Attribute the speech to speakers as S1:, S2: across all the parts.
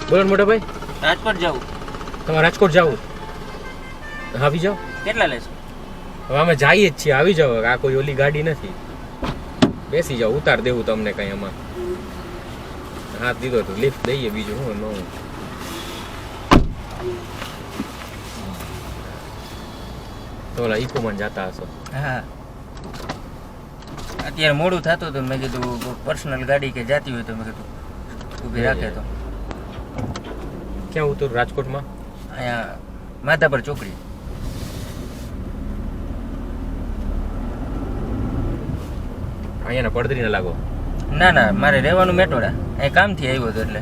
S1: બોલો મોટા ભાઈ.
S2: રાજકોટ જાવું.
S1: તમારે રાજકોટ જવું? આવી જાઓ.
S2: કેટલા લેશો?
S1: હવે અમે જઈએ જ છીએ, આવી જાઓ. આ કોઈ ઓલી ગાડી નથી. બેસી જાઓ, ઉતાર દેવું તમને કઈ આમાં. હાથ દીધો તો લિફ્ટ દઈએ, બીજું હું ન. તો ઓલા ઇકોમાં જતા હશો?
S2: હા, અત્યારે મોડું થતું હતું. મેં કીધું પર્સનલ ગાડી કે જાતી હોય તો મેં કીધું ઊભી રાખે તો.
S1: ક્યાં ઉતરું? રાજકોટમાં
S2: અહીંયા માધાપર ચોકડી.
S1: અહીંયા પડદરી ના લાગો?
S2: ના ના, મારે રહેવાનું મેટોડા. અહીં કામથી આવ્યો હતો એટલે.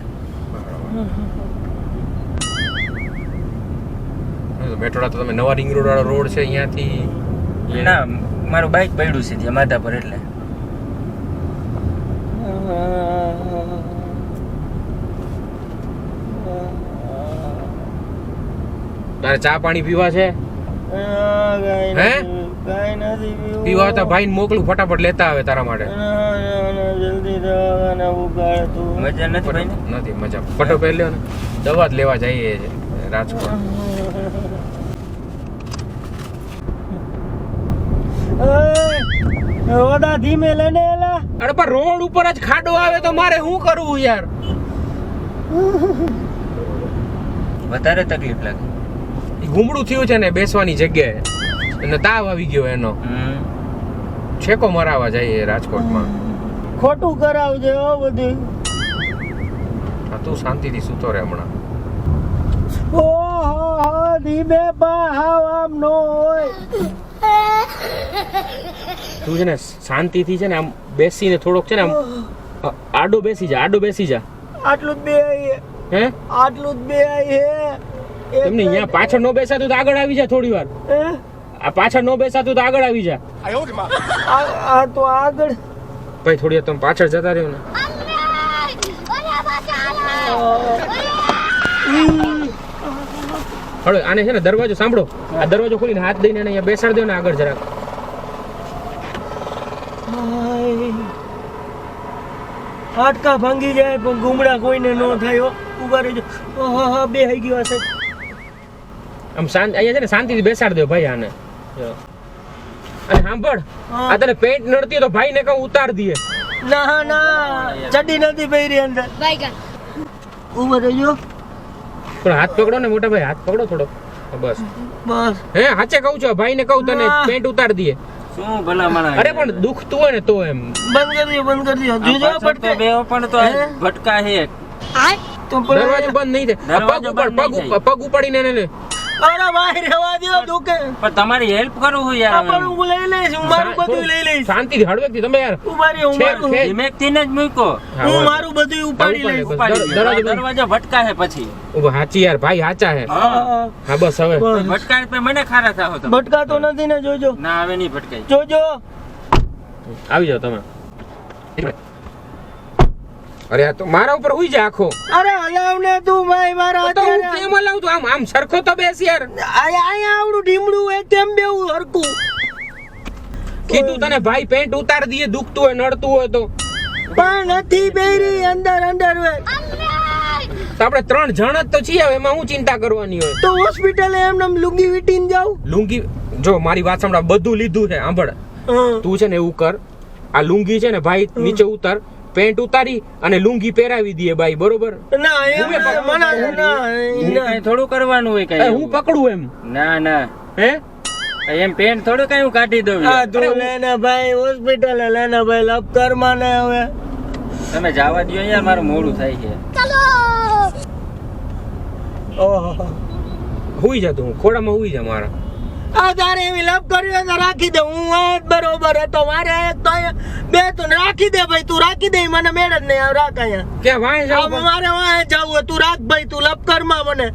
S1: મેટ્રોડા તો તમે નવા રિંગ રોડ વાળો રોડ છે અહીંયાથી?
S2: ના, મારું બાઇક પડ્યું છે ત્યાં માધાપર એટલે.
S1: તારે ચા પાણી પીવા છે? હે? પીવા હતા ભાઈ ને મોકલું, ફટાફટ લેતા આવે તારા માટે.
S2: મજા નથી ભાઈ ને?
S1: નથી મજા. ફટો પહેરી લ્યો ને, દવા જ લેવા જઈએ રાજકોટ.
S3: ઓડા ધીમે લઈને એલા.
S1: અરે પણ રોડ ઉપર જ ખાડો આવે તો મારે શું કરવું યાર?
S2: વધારે તકલીફ લાગે.
S1: ગુમડું થયું છે ને બેસવાની જગ્યાએ, અને તાવ આવી ગયો એનો. છેકો મરાવા જઈએ રાજકોટમાં.
S3: ખોટું કરાવજે હો બધું.
S1: તું શાંતિથી સૂતો રહે હમણાં.
S3: ઓહો ધીમે હાવ આમ નો હોય.
S1: તું છે ને શાંતિથી છે ને આમ બેસીને થોડોક છે ને આમ આડો બેસી જા, આડો બેસી જા.
S3: આટલું જ બે આઈ
S1: હે?
S3: આટલું જ બે આઈ હે.
S1: એમને અહીંયા પાછળ નો બેસાતું તો આગળ આવી જા થોડી વાર. આ પાછળ નો બેસાતું તો આગળ આવી જા.
S3: આ તો આગળ
S1: ભાઈ થોડી વાર તમે પાછળ જતા રહ્યો ને. હળો આને છે ને દરવાજો સાંભળો, આ દરવાજો ખોલીને હાથ દઈને એને અહીંયા બેસાડ દો ને આગળ જરાક.
S3: હાડકા ભાંગી જાય પણ ગુમડા કોઈને ન થાય. ઉભા રહેજો. ઓહો બે આવી ગયો હશે.
S1: આમ શાંત અહીંયા છે ને શાંતિથી બેસાડ દો ભાઈ આને. અને સાંભળ, આ તને પેન્ટ નડતી હોય તો ભાઈ ને કહું ઉતાર દઈએ.
S3: ના ના, ચડી નથી પહેરી અંદર. ઉભા રહેજો.
S1: થોડો હાથ પકડો ને મોટા ભાઈ, હાથ પકડો થોડો. બસ
S3: બસ.
S1: હે હાચે કહું છું, ભાઈ ને કહું તને પેન્ટ ઉતાર દઈએ.
S2: શું ભલા માણસ.
S1: અરે પણ દુખતું હોય ને તો એમ.
S3: બંધ કરી દો, બંધ કરી દો. જોજો પડતે
S2: બે પણ તો ભટકા હે.
S3: તો
S1: દરવાજો બંધ નહીં થાય. પગ ઉપાડીને એને.
S3: અરે ભાઈ રહેવા દો, દુખે.
S2: પણ તમારી હેલ્પ કરું હું યાર.
S3: પણ હું લઈ લઈશ, હું મારું બધું લઈ લઈશ.
S1: શાંતિથી હળવેકથી તમે યાર.
S3: ઉભા રહ્યો, હું મારું
S2: ધીમેક થી જ મૂકો.
S3: હું મારું બધું ઉપાડી લઈશ.
S2: દરવાજો ભટકા હે પછી.
S1: ઉભા હાચી યાર, ભાઈ હાચા હે. હા બસ હવે
S2: ભટકાય તો મને ખારા થાવ તમે.
S3: ભટકાતો નથી ને, જોજો.
S2: ના હવે નહીં ભટકાય.
S3: જોજો.
S1: આવી જાઓ તમે. અરે આ તો મારા ઉપર હુઈ જા આખો.
S3: અરે હલાવ ને તું ભાઈ મારા
S1: તો હું
S3: અત્યારે.
S1: કેમ હલાવું? તો આમ આમ સરખો તો બેસ યાર.
S3: અહીંયા આવડું ઢીમડું હોય તેમ બેવું હરકું.
S1: કીધું તને ભાઈ પેન્ટ ઉતાર દઈએ, દુખતું હોય નડતું હોય તો.
S3: પણ નથી પહેરી અંદર અંદર હોય.
S1: તો આપણે 3 જણ જ તો છીએ, હવે એમાં હું ચિંતા કરવાની હોય?
S3: તો હોસ્પિટલે એમને લુંગી વીટીને જાવ.
S1: લુંગી જો મારી વાત સાંભળ, બધું લીધું છે સાંભળ. તું છે ને એવું કર, આ લુંગી છે ને ભાઈ નીચે ઉતાર, પેન્ટ ઉતારી અને લુંગી પહેરાવી દઈએ ભાઈ, બરોબર?
S3: ના એમ
S2: ના થોડું કરવાનું હોય કઈ.
S1: હું પકડું એમ?
S2: ના ના,
S1: હે
S2: એમ પેન્ટ થોડું કઈ હું કાઢી દઉં.
S3: આ તું લેના ભાઈ હોસ્પિટલે લેના ભાઈ લપ કરમાં ને હવે.
S2: તમે જવા દો યાર, મારું મોડું થાય છે.
S3: ઓહો
S1: હુઈ જા તું, ખોડામાં હુઈ જા મારા.
S3: આ તારે એવી લપ કર્યો તો રાખી દે. હું આ બરોબર હતો, મારે એક તો બે તો રાખી દે ભાઈ, તું રાખી દે. મને મેળ જ નહીં આવ, રાખ અહીંયા.
S1: કે વાય જાવ?
S3: મારે વાય જાવું, તું રાખ ભાઈ, તું લપ કરમાં મને.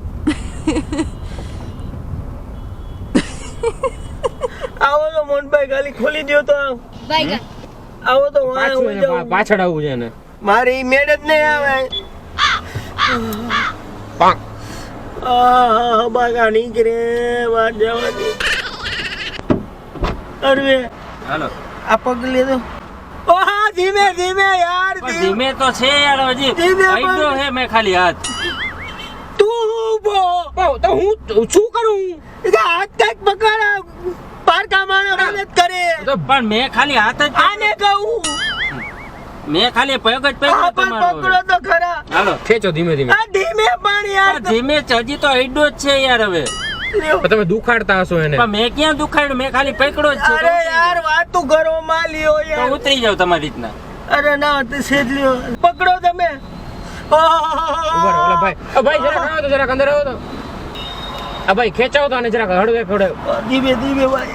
S3: આવો તો મોહનભાઈ ગાલી ખોલી દો તો. આવો તો વાય હું જાઉં.
S1: પાછળ આવું છે ને
S3: મારી મેળ જ નહીં આવે.
S1: પાંક
S3: બાગા નીકળે વાત જવા દે. અરે
S2: હાલો
S3: આ પગ લીધો. ઓહા ધીમે ધીમે યાર.
S2: ધીમે તો છે યાર, હજી
S3: ધીમે
S2: આઈડો હે મેં ખાલી હાથ.
S1: તો હું શું કરું?
S3: હાથ કઈક પકડ, પારકા માણસ મદદ કરે.
S2: પણ મેં ખાલી હાથ જ
S3: આને કહું
S2: મેં ખાલી પગ જ
S3: આ
S2: પકડ્યો
S3: પણ
S2: તમારો.
S3: પકડો તો ખરા.
S2: હાલો
S1: ખેંચો ધીમે ધીમે.
S3: આ ધીમે પણ યાર.
S2: ધીમે હજી તો હેડો જ છે યાર હવે.
S3: લ્યો.
S1: તમે દુખાડતા હશો એને.
S2: પણ મેં ક્યાં દુખાડ્યું? મેં ખાલી પકડ્યો જ છે.
S3: અરે યાર વાતું કરો માલ્યો
S2: તો
S3: યાર.
S2: ઉતરી જાવ તમારી રીતના.
S3: અરે ના તે સેજ લ્યો. પકડો તમે.
S1: ઉભા રહો, ઓલા ભાઈ. ભાઈ જરાક આવો તો, જરાક અંદર આવો તો. ભાઈ ખેંચાવો તો અને જરાક હળવે હળવે.
S3: ધીમે ધીમે ભાઈ.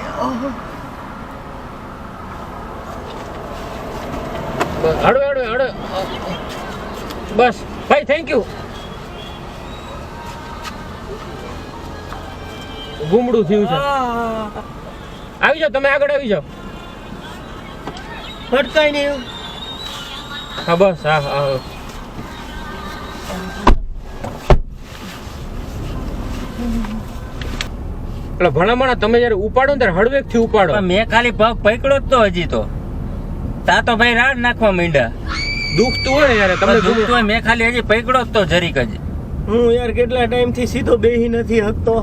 S1: હળવે હળવે હળવે. બસ ભાઈ, થેન્ક યુ. ગુમડું થયું છે. આવી જાઓ, તમે આગળ આવી જાઓ.
S3: ફટકાઈ નહીં.
S1: હા બસ, હા હા. એટલે ભણામણા તમે જયારે ઉપાડો ને ત્યારે હળવેક થી ઉપાડો.
S2: પણ મેં ખાલી પગ પકડ્યો જ તો હજી તો. તા તો ભાઈ રાડ નાખવા માંડ્યા.
S1: દુખતું હોય ને યાર તમને
S2: દુખતું હોય, મેં ખાલી હજી પકડ્યો જ તો જરીક જ.
S3: હું યાર કેટલા ટાઈમ થી સીધો બેહી નથી હકતો.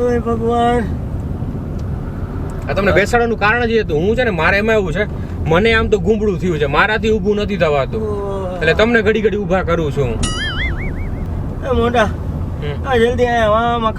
S3: ઓય ભગવાન.
S1: આ તમને બેસાડવાનું કારણ જ એ હતું. હું છે ને, મારે એમાં એવું છે, મને આમ તો ગુંબળું થયું છે, મારાથી ઊભું નથી થવાતું, એટલે તમને ઘડી ઘડી ઊભા કરું છું હું.
S3: એ મોટા આ જલ્દી આયા વામાં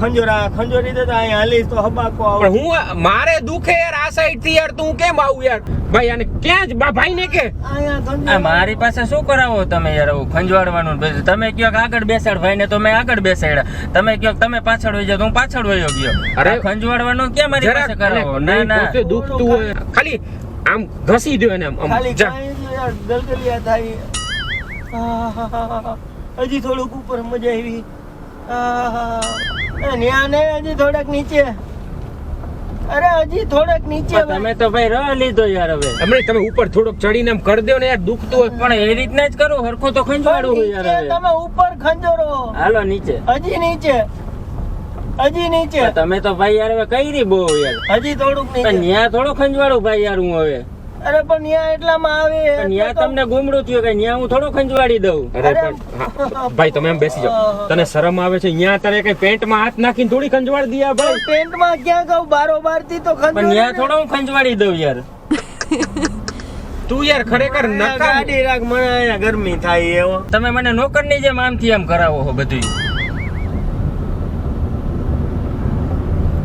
S3: ખંજોરી દે તો અહીંયા હાલીશ તો હબાકો આવે.
S1: પણ હું મારે દુખે યાર આ સાઈડ થી યાર, તું કેમ આવું યાર? ભાઈ આને ક્યાં જ ભાઈ ને કે
S3: અહીંયા
S2: આ
S3: ખંજોરા.
S2: મારી પાસે શું કરાવો તમે યાર આવું ખંજવાડવાનું? તમે કયો કે આગળ બેસાડ ભાઈ ને, તો મેં આગળ બેસાડ્યા. તમે કયો કે તમે પાછળ વહી જાવ, તો હું પાછળ વહી ગયો.
S1: અરે,
S2: આ ખંજવાડવાનું ક્યાં મારી પાસે કરાવો? ના ના,
S1: પોતે દુખતું હોય ખાલી આમ ઘસી દો એને આમ
S3: ખાલી
S1: જા.
S3: કાંઈ નહીં યાર, ગલગલિયા થાય. આહાહાહા. હજી થોડુંક ઉપર મજા આવી. આહાહા. એ ન્યા ને હજી થોડાક નીચે. અરે હજી થોડાક નીચે
S2: પણ તમે તો ભાઈ રહ લીધો યાર હવે.
S1: હમણાં તમે ઉપર થોડોક ચડીને આમ કરી દો ને યાર, દુખતું હોય.
S2: પણ એ રીતના જ કરું, હરખું તો ખંજવાડું હોય યાર
S3: નીચે
S2: હવે.
S3: તમે ઉપર ખંજોરો.
S2: હાલો નીચે.
S3: હજી નીચે. હજી નીચે.
S2: પણ તમે તો ભાઈ યાર હવે કઈ રી બહુ યાર.
S3: હજી થોડુંક
S2: પણ
S3: નીચે.
S2: ન્યા થોડો ખંજવાડું ભાઈ યાર હું હવે.
S3: અરે પણ ન્યા એટલામાં આવે
S2: પણ ન્યા તમને ગુમડું થયું કે ન્યા હું થોડો ખંજવાડી દઉં.
S1: અરે પણ હા, ભાઈ તમે એમ બેસી જાઓ. તને શરમ આવે છે? અહીંયા તારે કઈ પેન્ટમાં હાથ નાખીને થોડી ખંજવાળ દિયા ભાઈ.
S3: પેન્ટમાં ક્યાં કહું, બારોબાર થી તો
S2: પણ
S3: ખંજોરી
S2: ન્યા
S3: ને.
S2: થોડો હું ખંજવાડી દઉં યાર.
S1: તું યાર ખરેખર
S3: આ
S1: નકામ.
S3: ગાડી રાખ, મને અહીંયા ગરમી થાય એવો.
S2: તમે મને નોકરની જેમ આમથી આમ કરાવો છો બધું.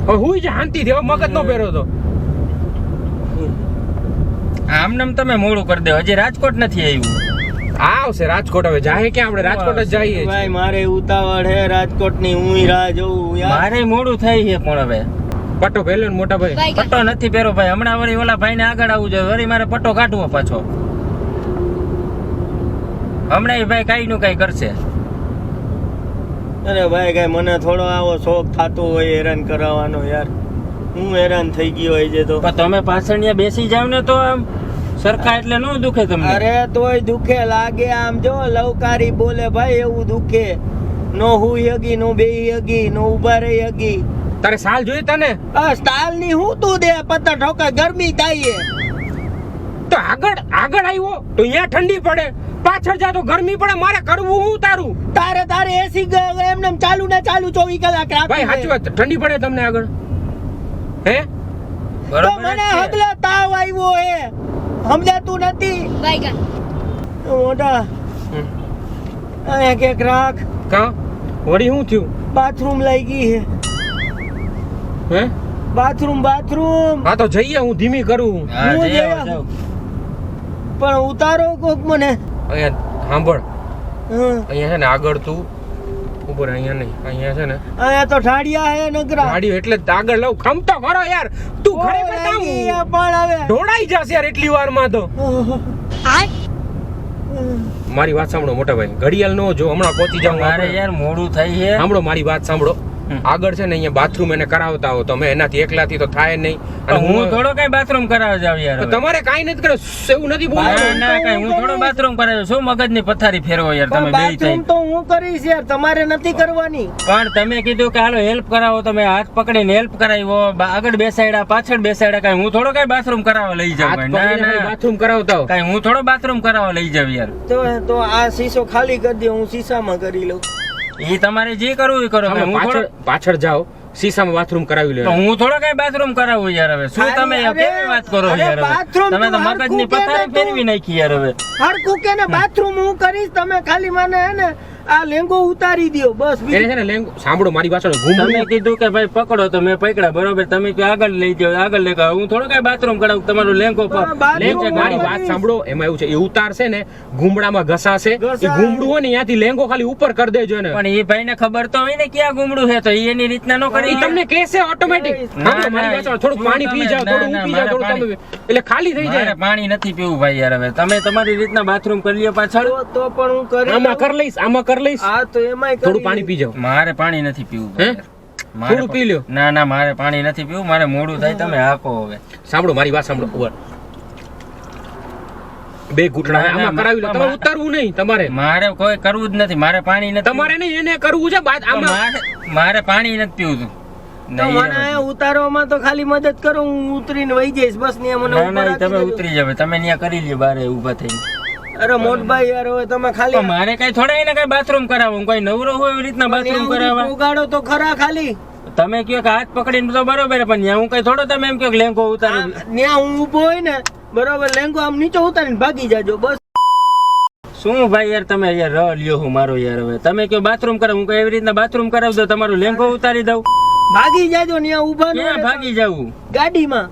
S1: હવે હુઈ જા શાંતિથી, હવે મગજ નો પહેરો તો.
S2: આમનેમ તમે મોડું કરી દો. હજી રાજકોટ નથી આવ્યું.
S1: આવશે રાજકોટ. હવે જાહે ક્યાં? આપણે રાજકોટ જ જઈએ છીએ.
S3: ભાઈ મારે ઉતાવળ હે રાજકોટ ની, હું રાહ જોઉં યાર.
S2: મારે મોડું થાય છે પણ હવે
S1: પટ્ટો પહેર્યો ને મોટા ભાઈ?
S2: પટ્ટો નથી પહેરો ભાઈ. હમણાં વળી ઓલા ભાઈ ને આગળ આવવું જોઈએ, વળી મારે પટ્ટો કાઢવો પાછો. હમણાં એ ભાઈ કઈ નું કઈ કરશે.
S3: અરે ભાઈ કઈ મને થોડો આવો શોખ થતો હોય હેરાન કરાવવાનો યાર. હું હેરાન થઈ ગયો હોય છે તો.
S2: પણ તમે પાછળ ત્યાં બેસી જાવ ને તો આમ સરખા એટલે ન દુખે તમને.
S3: અરે તોય દુખે લાગે. આમ જો લવકારી બોલે ભાઈ એવું દુખે. નો હુઈ હગી, નો બેહી હગી, નો ઉભા રહી હગી.
S1: તારે સાલ જોઈ તને?
S3: આ સ્ટાઇલ ની હું તું દે પત્તા ઠોકા, ગરમી થાય.
S1: તો આગળ આવ્યો તો અહીંયા ઠંડી પડે, પાછળ જા તો ગરમી પડે. મારે કરવું હું તારું?
S3: તારે એસી એમને ચાલુ ને ચાલુ 24 કલાક
S1: ભાઈ સાચી વાત, ઠંડી પડે તમને આગળ? હે
S3: તો
S2: બરોબર
S3: મને
S2: જ છે.
S3: હગલો તાવ આવ્યો હે, સમજાતું નથી. મોટા અહીંયા કેક રાખ.
S1: કા વળી શું થયું?
S3: બાથરૂમ લઈ ગઈ હે.
S1: હે
S3: બાથરૂમ.
S1: હા તો જઈએ, હું ધીમી કરું.
S2: હા,
S3: હું
S2: જઈ આવો,
S3: જઈ
S2: જાઓ.
S3: પણ ઉતારો કોક મને.
S1: અહીંયા સાંભળ,
S3: હમ.
S1: અહીંયા છે ને આગળ તું ઉપર, અહીંયા નહીં, અહીંયા છે ને
S3: અહીંયા તો ઠાડિયા હે નગરા.
S1: ગાડી એટલે જ આગળ લઉં. ખમતો ખરો યાર તું. ખરેખર
S3: ઓય,
S1: કામ
S3: લાગી આ પણ હવે.
S1: ઢોળાઈ જશે યાર એટલી વારમાં તો. મારી વાત સાંભળો મોટા ભાઈ, ઘડિયાળ નો જો, હમણાં પહોંચી જાઉં.
S2: મારે યાર મોડું થાય છે.
S1: સાંભળો મારી વાત સાંભળો. આગળ છે ને અહીંયા બાથરૂમ એને કરાવતા હો, તમે એનાથી એકલાથી તો થાય નહીં. અને
S2: હું થોડો કઈ બાથરૂમ કરાવવા જાવ યાર
S1: તો
S2: હવે.
S1: તમારે કાઈ નથી કરે એવું નથી
S2: ના,
S1: બોલવાનું.
S2: ના, કઈ હું થોડો બાથરૂમ કરાવ્યો. શું મગજની પથારી ફેરવો યાર તમે બે
S3: બાથરૂમ તો હું કરીશ યાર, તમારે નથી કરવાની.
S2: પણ તમે કીધું કે હાલો હેલ્પ કરાવો, તમે હાથ પકડીને હેલ્પ કરાવ્યો, આગળ બેસાડ્યા, પાછળ બેસાડ્યા. કઈ હું થોડો કઈ બાથરૂમ કરાવવા લઈ જાવ?
S1: હાથ
S2: ના
S1: પકડીને
S2: ના,
S1: બાથરૂમ કરાવતા હો.
S2: કઈ હું થોડો બાથરૂમ કરાવવા લઈ જાવ યાર.
S3: તો આ શીશો ખાલી કરી દે, હું શીશામાં કરી લઉં.
S2: ઈ તમારે જે કરવું એ કરો ભાઈ. હું
S1: પાછળ પાછળ જાઓ સીસામાં બાથરૂમ કરાવી લે.
S2: તો હું થોડો કઈ બાથરૂમ કરાવું યાર હવે શું તમે કેવી વાત કરો
S3: અરે
S2: યાર હવે
S3: bathroom
S2: તમે તો
S3: તું
S2: મગજની
S3: હરખું
S2: પથારી
S3: કે
S2: ફેરવી નાખી યાર હવે
S3: હરખું કે ને બાથરૂમ હું કરીશ, તમે ખાલી મને હે ને આ લેંગો ઉતારી દ્યો બસ.
S1: એને છે ને લેંગો સાંભળો મારી પાછળ ઘૂમડું
S2: તમે કીધું કે ભાઈ પકડો તો મેં પકડ્યા બરોબર, તમે કહો આગળ લઈ જાઓ આગળ લઈ જાઓ. હું થોડો કઈ બાથરૂમ કરાવું તમારું લેંગો
S3: હા, bathroom
S1: લેંગો મારી વાત સાંભળો. એમાં એવું છે એ ઉતારશે ને ઘૂમડામાં ઘસાશે, એ ઘૂમડું હોય ને ત્યાંથી લેંગો ખાલી ઉપર કરી દેજો ને.
S2: પણ એ ભાઈ ને ખબર તો હોય ને ક્યાં ગુમડું છે તો ઈ એની રીતના નો કરી
S1: એ તમને કહેશે ઓટોમેટિક.
S2: ના,
S1: મારી પાછળ થોડુંક પાણી પી જાવ, થોડું હું પી જાવ, થોડું તમે એટલે ખાલી થઈ
S2: મારે
S1: જાય.
S2: પાણી નથી પીવું ભાઈ યાર હવે તમે તમારી રીતના બાથરૂમ કરી લ્યો પાછળ.
S3: તો પણ હું કરી
S1: આમાં કર લઈશ, આમાં કર લઈશ.
S3: હા તો એમાંય કરી
S1: થોડું પાણી પી જાવ.
S2: મારે પાણી નથી પીવું
S1: હે?
S2: ભાઈ યાર. મારે
S1: થોડું પી લ્યો.
S2: ના ના મારે પાણી નથી પીવું, મારે મોડું થાય તમે હાકો હવે.
S1: સાંભળો મારી વાત સાંભળો. ઉપર બે ઘૂંટણા
S2: ના, ના,
S1: આમાં કરાવી લો.
S2: મા-
S1: તમારે ઉતારવું નહીં, તમારે
S2: મારે કોઈ કરવું જ નથી, મારે પાણી નથી
S1: તમારે નહીં, એને કરવું છે બાદ
S2: તો
S1: આમાં.
S2: મારે પાણી નથી પીવું
S3: તો
S2: નહીં
S3: મને અહીંયા ઉતારવામાં તો ખાલી મદદ કરો, હું ઉતરીને વહી જઈશ બસ. ને મને
S2: ના
S3: ઉપર
S2: ના ઈ
S3: રાખી
S2: તમે
S3: દેજો.
S2: ઉતરી જાવ તમે ત્યાં કરી લ્યો બારે ઊભા થઈને.
S3: અરે મોટભાઈ યાર હવે તમે
S2: પણ
S3: ખાલી
S2: મારે કઈ થોડા એને કઈ બાથરૂમ કરાવવું, કોઈ નવરો હોય એવી રીતના બાથરૂમ કરાવવા.
S3: ઉગાડો તો ખરા ખાલી.
S2: તમે કયો કે હાથ પકડીને તો બરોબર પણ ત્યાં હું કઈ થોડો તમે એમ કયો કે લેંગો ઉતારી
S3: ત્યાં હું ઊભો હોય ને બરોબર, લેંગો આમ નીચે ઉતારીને ભાગી જાજો બસ.
S2: શું ભાઈ યાર તમે યાર રહ લ્યો હું મારો યાર હવે તમે કયો બાથરૂમ કરાવ હું કઈ એવી રીતના બાથરૂમ કરાવી દઉં તમારું લેંગો ઉતારી દઉં.
S3: ભાગી જાજો ત્યાં ઊભા ન
S2: ક્યાં
S3: રહેતા.
S2: ભાગી જાવું
S3: ગાડીમાં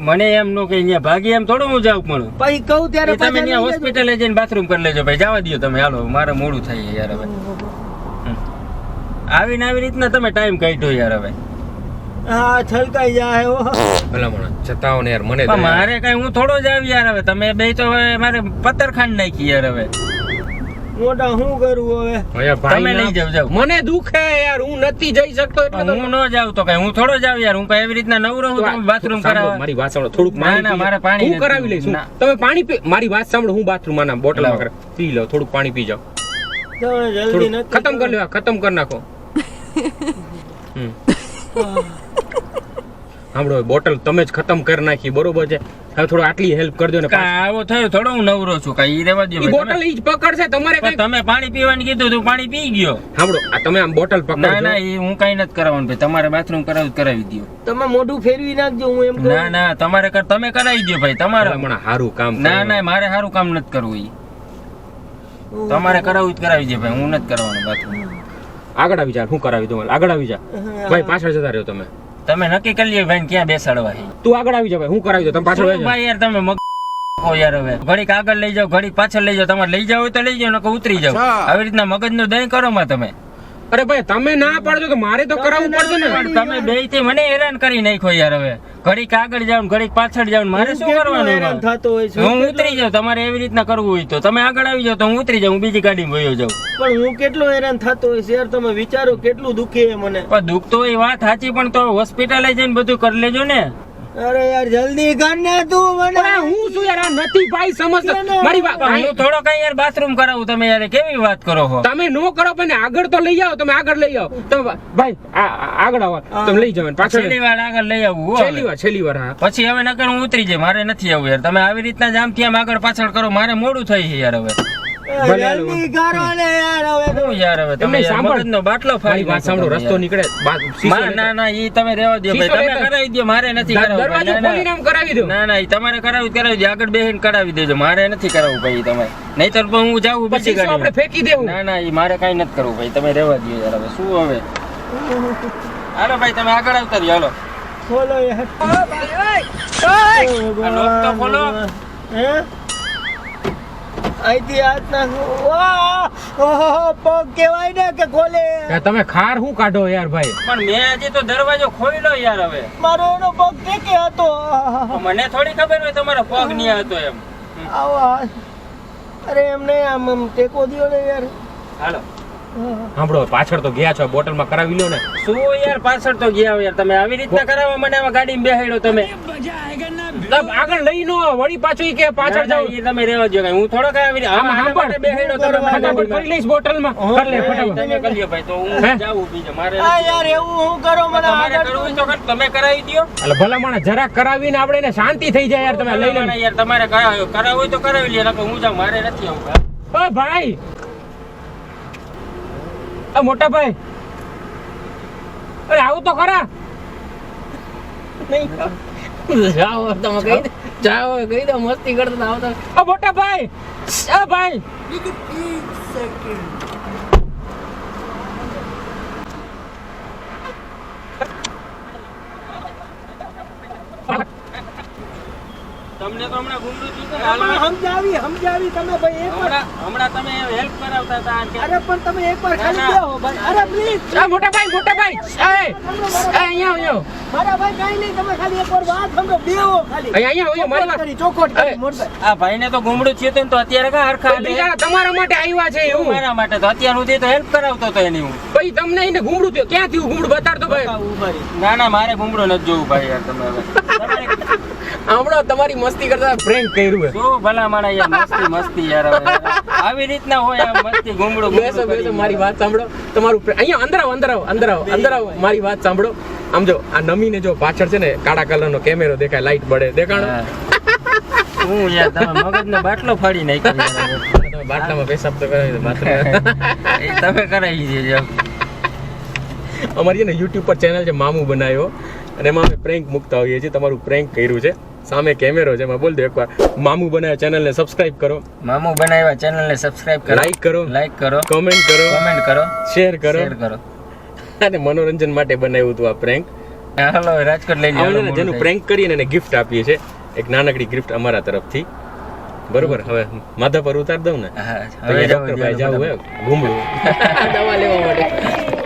S2: મને એમ નો કે અહીંયા ભાગી એમ થોડું હું જાઉં પણ
S3: પછી કહું ત્યારે
S2: એ તમે
S3: પાછા
S2: ત્યાં
S3: લઈ જાજો.
S2: હોસ્પિટલે જઈને બાથરૂમ કરી લેજો ભાઈ જવા દો તમે હાલો મારે મોડું થાય યાર હવે. આવીને આવી રીતના તમે ટાઈમ કાઢ્યો યાર હવે.
S3: હા છલકાઈ જાય હો.
S1: ભલામણ જતાઓ ને યાર મને
S2: પણ મારે કઈ હું થોડો જ આવી યાર હવે તમે બે તો હવે મારે પત્તરખાંડ નાખી યાર હવે.
S3: મોટા શું કરવું હવે?
S1: અહીંયા ભાઈ
S2: તમે લઈ જાઓ, જાઓ.
S1: મને દુખે યાર, હું નથી જઈ શકતો એટલે તો-
S2: હું ન જાઉં તો કઈ હું થોડો જ આવી યાર હું કઈ એવી રીતના નવરો હું તમે બાથરૂમ
S1: સાંભળો,
S2: કરાવવા.
S1: મારી વાત સાંભળો. થોડુંક
S2: ના, ના, મારે પાણી
S1: હું
S2: નથી
S1: કરાવી લઈશ.
S2: પીવું.
S1: હું- તમે પાણી પી, મારી વાત સાંભળો. હું બાથરૂમમાં ના બોટલમાં
S2: લાવો.
S1: પી લો, થોડુંક પાણી પી જાઓ.
S3: તમે જલ્દી
S1: થોડુંક
S3: નક્કી
S1: ખતમ કરી લેવા, ખતમ કરી નાખો. સાંભળો બોટલ તમે જ ખતમ કરી નાખી બરોબર છે. હવે થોડું આટલી હેલ્પ કરજો ને.
S2: કાંઈ આવો થયો થોડો હું નવરો છું કઈ ઈ રહેવા દ્યો
S1: ઈ
S2: ભાઈ
S1: બોટલ
S2: તમે.
S1: ઈ જ પકડશે તમારે
S2: પણ
S1: કઈ.
S2: તમે પાણી પીવાનું કીધું તું પાણી પી ગયો.
S1: સાંભળો આ તમે આમ બોટલ
S2: ના
S1: પકડજો.
S2: ના એ હું કઈ નથી કરાવવાનું ભાઈ તમારે બાથરૂમ કરાવી કરાવી દો.
S3: તમે મોઢું ફેરવી નાખજો હું એમ કહું.
S2: ના ના તમારે તમે કરાવી દો ભાઈ તમારે.
S1: ભલામણ હારું કામ
S2: ના
S1: કરો.
S2: ના મારે સારું કામ નથી કરવું ઈ તમારે કરાવવું જ કરાવી દે ભાઈ હું નથી કરવાનું બાથરૂમ.
S1: આગળ આવી જા, હું કરાવી દઉં. આગળ આવી જા ભાઈ, પાછળ જતા રહ્યો તમે.
S2: તમે નક્કી કરી લ્યો ભાઈ ક્યાં બેસાડવા છે.
S1: તું આગળ આવી જા ભાઈ, હું કરાવી દઉં. તમે પાછળ
S2: શું
S1: વહી જાઓ.
S2: ભાઈ યાર તમે મગ યાર હવે ઘડીક આગળ લઈ જાઓ ઘડીક પાછળ લઈ જાઓ તમારે લઈ જાવ હોય તો લઈ જાઓ નકર ઉતરી જાઓ. આવી રીતના મગજ નું દહીં કરો માં તમે.
S1: અરે ભાઈ તમે ના પાડજો તો મારે તો કરાવવું પડશે ને.
S2: પણ તમે બે થી મને હેરાન કરી નાખ્યો યાર હવે ઘડીક આગળ જાવ ઘડીક પાછળ જાવ મારે શું
S3: કેટલું
S2: કરવાનું
S3: હેરાન
S2: એમાં?
S3: થતો હોય છે.
S2: હું ઉતરી જાઉં તમારે એવી રીતના કરવું હોય તો તમે આગળ આવી જાઓ તો હું ઉતરી જાઉં હું બીજી ગાડીમાં વયો જાઉં.
S3: પણ હું કેટલો હેરાન થતો હોય છે યાર, તમે વિચારો કેટલું દુખે છે મને.
S2: પણ દુઃખ તો એ વાત સાચી પણ તો હોસ્પિટલે જઈને બધું કરી લેજો ને.
S3: અરે યાર જલ્દી કર ને તું મને.
S1: અરે હું શું યાર, આ નથી ભાઈ સમજતો મારી વાત.
S2: પણ હું થોડો કઈ યાર બાથરૂમ કરાવું તમે યાર કેવી વાત કરો છો.
S1: તમે નો કરો પણ આગળ તો લઈ આવો. તમે આગળ લઈ આવો. તમે ભાઈ આગળ આવો, તમે લઈ જાવ પાછળ.
S2: છેલ્લી વાર આગળ લઈ આવવું હો હવે.
S1: છેલ્લી વાર હા.
S2: પછી હવે નકર હું ઉતરી જાય મારે નથી આવું યાર તમે આવી રીતના જ આમથી આમ આગળ પાછળ કરો મારે મોડું થઈ છે યાર હવે.
S1: ભલે હાલો.
S3: જલ્દી કરો ને યાર હવે.
S2: શું યાર હવે તમે
S1: એમને
S2: યાર
S1: સાંભળ.
S2: મગજનો બાટલો
S1: મારી
S2: ફાડી
S1: વાત સાંભળો.
S2: નાખો
S1: રસ્તો
S2: તમે
S1: નીકળે
S2: યાર. ના ના ઈ તમે રહેવા દો ભાઈ
S1: શીશો
S2: તમે
S1: લેતા.
S2: કરાવી દો મારે નથી કરાવવું ભાઈ.
S1: દરવાજો
S2: ના,
S1: ખોલીને
S2: ના.
S1: આમ કરાવી દો.
S2: ના ના ઈ તમારે કરાવી દો આગળ બેહીને કરાવી દેજો મારે નથી કરાવવું ભાઈ તમે નહીતર પણ હું જાઉં બીજી
S1: પછી આપણે
S2: ગાડીમાં.
S1: ફેંકી દેવું.
S2: ના ના ઈ મારે કઈ નથી કરવું ભાઈ તમે રહેવા દો યાર હવે શું હવે. હાલો ભાઈ તમે આગળ આવતા રહ્યો હાલો.
S3: ખોલો યાર.
S2: આ લોક તો ખોલો.
S3: હે અહીંથી હાથ નાખો. ઓહો, પગ કહેવાય ને કે ખોલે.
S1: તમે ખાર શું કાઢો યાર ભાઈ.
S2: પણ મેં હજી તો દરવાજો ખોલ્યો યાર હવે.
S3: મારો એનો પગ ટેકે હતો.
S2: મને થોડી ખબર હોય તમારો પગ ન્યા હતો એમ.
S3: આવો હાથ. અરે એમ નહીં આમ ટેકો દ્યો ને યાર.
S2: હાલો
S1: સાંભળો પાછળ તો ગયા છો, બોટલમાં કરાવી લો ને.
S2: શું યાર પાછળ તો ગયા હો યાર તમે આવી રીતના કરાવવા મને આમાં ગાડીમાં બેહાડ્યો તમે.
S1: આગળ લઈ નો વળી પાછું ઈ કે પાછળ
S2: ના,
S1: જાવ.
S2: ના, ઈ તમે રહેવા દો કાંઈ. હું થોડો કાંઈ આવી રીતે-
S1: આમાં
S2: આના માટે બેહાડ્યો તમે મને
S1: ફટાફટ
S2: ગાડીમાં.
S1: કરી લઈશ બોટલમાં. કર લે ફટાફટ.
S2: તમે કરી લ્યો ભાઈ તો હું
S1: હે?
S2: જાઉં બીજે મારે
S3: આ યાર એવું હું કરો મને
S2: તમારે
S3: આગળ
S2: કરવું હોય તો કર, તમે કરાવી દ્યો.
S1: એટલે ભલામણ જરાક કરાવીને આપણે એને શાંતિ થઈ જાય યાર. તમે લઈ લો ને.
S2: યાર તમારે કરાવવું હોય તો કરાવી લ્યો નકર હું જાઉં મારે નથી આવું.
S1: ઓ ભાઈ આ મોટા ભાઈ અરે આવું તો ખરા.
S4: જાઓ તમે કહી દો, જાઓ કહી દો, મસ્તી કરતા આવો તો.
S1: આ મોટા ભાઈ આ ભાઈ
S2: તમને તો હમણાં ગુમડું થયું છે ને,
S3: સમજાવી તમે ભાઈ એકવાર.
S2: હમણાં તમે હેલ્પ કરાવતા હતા કે
S3: અરે પણ તમે એકવાર ખાલી બેહો ભાઈ. અરે પ્લીઝ
S1: આ મોટા ભાઈ અહીંયા આવ્યો
S3: મારા ભાઈ કાઈ નહીં, તમે ખાલી એકવાર વાત સમજો, બેહો ખાલી.
S1: અહીંયા આવ્યો મારી વાત
S3: કરી ચોખવટ કરી મોટભાઈ.
S2: આ ભાઈને તો ગુમડું થયું હતું ને તો અત્યારે કા હરખા હાલે?
S1: બિચારા તમારા માટે આવ્યા છે હું
S2: મારા માટે તો અત્યાર સુધી તો હેલ્પ કરાવતો હતો એની હું.
S1: ભાઈ તમને એને ઘૂમડું થયું ક્યાં થયું ઘૂમડું બતાડતો ભાઈ
S3: ઉભા રહી.
S2: ના ના મારે ગુમડું નથી જોવું ભાઈ યાર તમે હવે.
S1: હમણાં તમારી મસ્તી કરતા પ્રેન્ક કર્યું હે
S2: શું ભલા માણા યાર મસ્તી યાર હવે. આવી રીતના હોય આ મસ્તી ગુમડું
S1: બેસો બેસો મારી વાત સાંભળો તમારું અહીંયા અંદર આવો મારી વાત સાંભળો. આમ જો આ નમીને જો પાછળ છે ને કાળા કલરનો કેમેરો દેખાય લાઈટ બળે દેખાણો
S2: હું યાર તમે મગજનો બાટલો ફાડી નાખ્યો યાર હવે.
S1: તમે બાટલામાં પેશાબ તો કરાવી દો બાથરૂમ
S2: એ તમે કરાવી દેજો.
S1: અમારી છે ને યુટ્યુબ પર ચેનલ છે મામુ બનાવ્યો અને એમાં અમે પ્રેન્ક મૂકતા હોઈએ છીએ. તમારું પ્રેન્ક કર્યું છે સામે કેમેરો છે એમાં બોલ દો એકવાર મામુ બનાવ્યો ચેનલને સબસ્ક્રાઇબ કરો,
S2: મામુ બનાવ્યા ચેનલને સબસ્ક્રાઇબ કરો,
S1: લાઈક કરો,
S2: કમેન્ટ કરો,
S1: શેર કરો
S2: શેર કરો.
S1: અને મનોરંજન માટે બનાવ્યું હતું આ પ્રેન્ક.
S2: હાલો રાજકોટ લઈ જાઓ.
S1: જેનું પ્રેન્ક કરીને એને ગિફ્ટ આપીએ છે એક નાનકડી ગિફ્ટ અમારા તરફથી. બરોબર હવે માથા પર ઉતાર દઉં ને
S2: હા
S1: તો
S2: હવે
S1: ડોક્ટર ભાઈ જાવું હે ઘૂમડું દવા લેવા માટે.